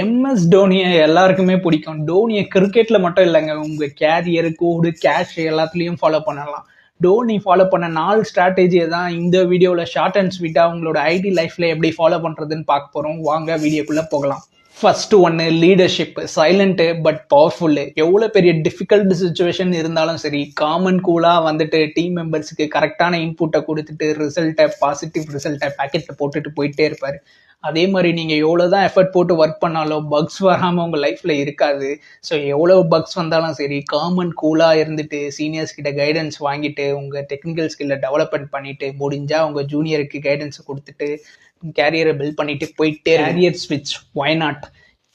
MS டோனியை எல்லாருக்குமே பிடிக்கும். டோனியை கிரிக்கெட்ல மட்டும் இல்லைங்க, உங்க கேரியர் கோடு கேஷ் எல்லாத்துலயும் ஃபாலோ பண்ணலாம். டோனி ஃபாலோ பண்ண 4 ஸ்ட்ராட்டஜியை தான் இந்த வீடியோவில் ஷார்ட் அண்ட் ஸ்வீட்டாக உங்களோட ஐடி லைஃப்ல எப்படி ஃபாலோ பண்றதுன்னு பார்க்க போறோம். வாங்க வீடியோக்குள்ள போகலாம். ஃபர்ஸ்ட் ஒன்று லீடர்ஷிப். Silent but powerful. எவ்வளோ பெரிய டிஃபிகல்ட் சுச்சுவேஷன் இருந்தாலும் சரி, காமன் கூலாக வந்துட்டு டீம் மெம்பர்ஸுக்கு கரெக்டான இன்புட்டை கொடுத்துட்டு பாசிட்டிவ் ரிசல்ட்டை பேக்கெட்டில் போட்டுட்டு போயிட்டே இருப்பார். அதே மாதிரி நீங்கள் எவ்வளோ தான் எஃபர்ட் போட்டு ஒர்க் பண்ணாலும் பக்ஸ் வராமல் உங்கள் லைஃப்பில் இருக்காது. ஸோ எவ்வளோ பக்ஸ் வந்தாலும் சரி, காமன் கூலாக இருந்துட்டு சீனியர்ஸ் கிட்ட கைடன்ஸ் வாங்கிட்டு உங்கள் டெக்னிக்கல் ஸ்கில்லை டெவலப்மெண்ட் பண்ணிட்டு முடிஞ்சால் உங்கள் ஜூனியருக்கு கைடன்ஸை கொடுத்துட்டு கேரியரை பில்ட் பண்ணிட்டு போயிட்டே. கேரியர் ஸ்விட்ச், ஒய் நாட்?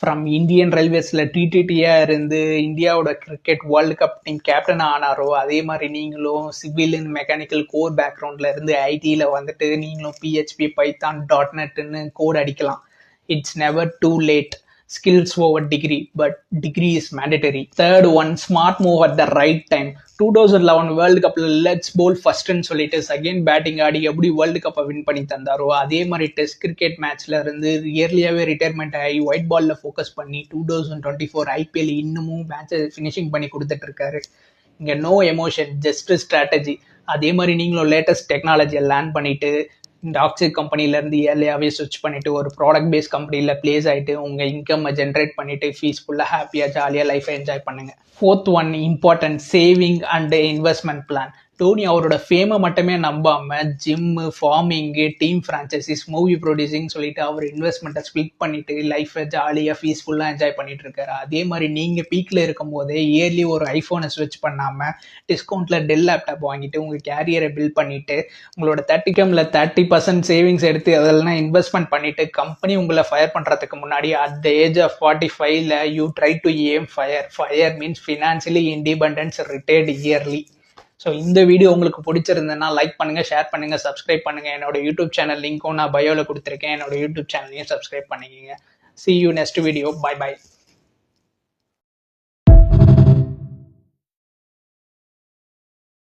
ஃப்ரம் இந்தியன் ரயில்வேஸில் டிடிடியாக இருந்து இந்தியாவோட கிரிக்கெட் வேர்ல்டு கப் டீம் கேப்டனாக ஆனாரோ, அதே மாதிரி நீங்களும் சிவில் அண்ட் மெக்கானிக்கல் கோர் பேக்ரவுண்டில் இருந்து ஐடியில் வந்துட்டு நீங்களும் பிஹெச்பி பைத்தான் .NETன்னு கோட் அடிக்கலாம். It's never too late. Skills over degree, but degree is mandatory. Third one, smart move at the right time. 2011 world கப்ல லெட்ஸ் போல் ஃபர்ஸ்ட்னு சொல்லிட்டு செகண்ட் பேட்டிங் ஆடி எப்படி வேர்ல்டு கப்பை வின் பண்ணி தந்தாரோ, அதே மாதிரி டெஸ்ட் கிரிக்கெட் மேட்ச்ல இருந்து இயர்லியாவே ரிட்டையர்மெண்ட் ஆகி ஒயிட் பால்ல ஃபோக்கஸ் பண்ணி 2024 IPL இன்னமும் மேட்சை ஃபினிஷிங் பண்ணி கொடுத்துட்டு இருக்காரு. இங்க நோ எமோஷன், ஜஸ்ட் ஸ்ட்ராட்டஜி. அதே மாதிரி நீங்களும் லேட்டஸ்ட் டெக்னாலஜியை லேர்ன் பண்ணிட்டு டாக்ஸிக் கம்பெனிலேருந்து ஏர்லியாகவே ஸ்விட்ச் பண்ணிவிட்டு ஒரு ப்ராடக்ட் பேஸ் கம்பெனியில் பிளேஸ் ஆகிட்டு உங்கள் இன்கம் ஜென்ரேட் பண்ணிவிட்டு பீஸ்ஃபுல்லாக ஹாப்பியாக ஜாலியாக லைஃப்பை என்ஜாய் பண்ணுங்கள். Fourth one important, saving and investment plan. Dhoni அவரோட ஃபேமை மட்டுமே நம்பாமல் gym, farming, team franchises, movie producing சொல்லிட்டு அவர் இன்வெஸ்ட்மெண்ட்டை ஸ்பிளிட் பண்ணிட்டு லைஃப்பை ஜாலியாக பீஸ்ஃபுல்லாக என்ஜாய் பண்ணிட்டு இருக்காரு. அதே மாதிரி நீங்கள் பீக்கில் இருக்கும் போதே இயர்லி ஒரு ஐஃபோனை ஸ்விட்ச் பண்ணாமல் டிஸ்கவுண்ட்டில் டெல் லேப்டாப் வாங்கிட்டு உங்கள் கேரியரை பில்ட் பண்ணிட்டு உங்களோட 30% சேவிங்ஸ் எடுத்து அதெல்லாம் இன்வெஸ்ட்மெண்ட் பண்ணிட்டு கம்பெனி உங்களை ஃபயர் பண்ணுறதுக்கு முன்னாடி at the age of 45 you try to aim FIRE means financially independence, retired early. So இந்த வீடியோ உங்களுக்கு பிடிச்சிருந்ததுன்னா லைக் பண்ணுங்கள், ஷேர் பண்ணுங்கள், சப்ஸ்கிரைப் பண்ணுங்கள். என்னோட யூடியூப் சேனல் லிங்க்கும் நான் பயோவில் கொடுத்துருக்கேன். என்னோட யூடியூப் சேனலையும் சப்ஸ்கிரைப் பண்ணிக்கோங்க. See you next video. Bye bye.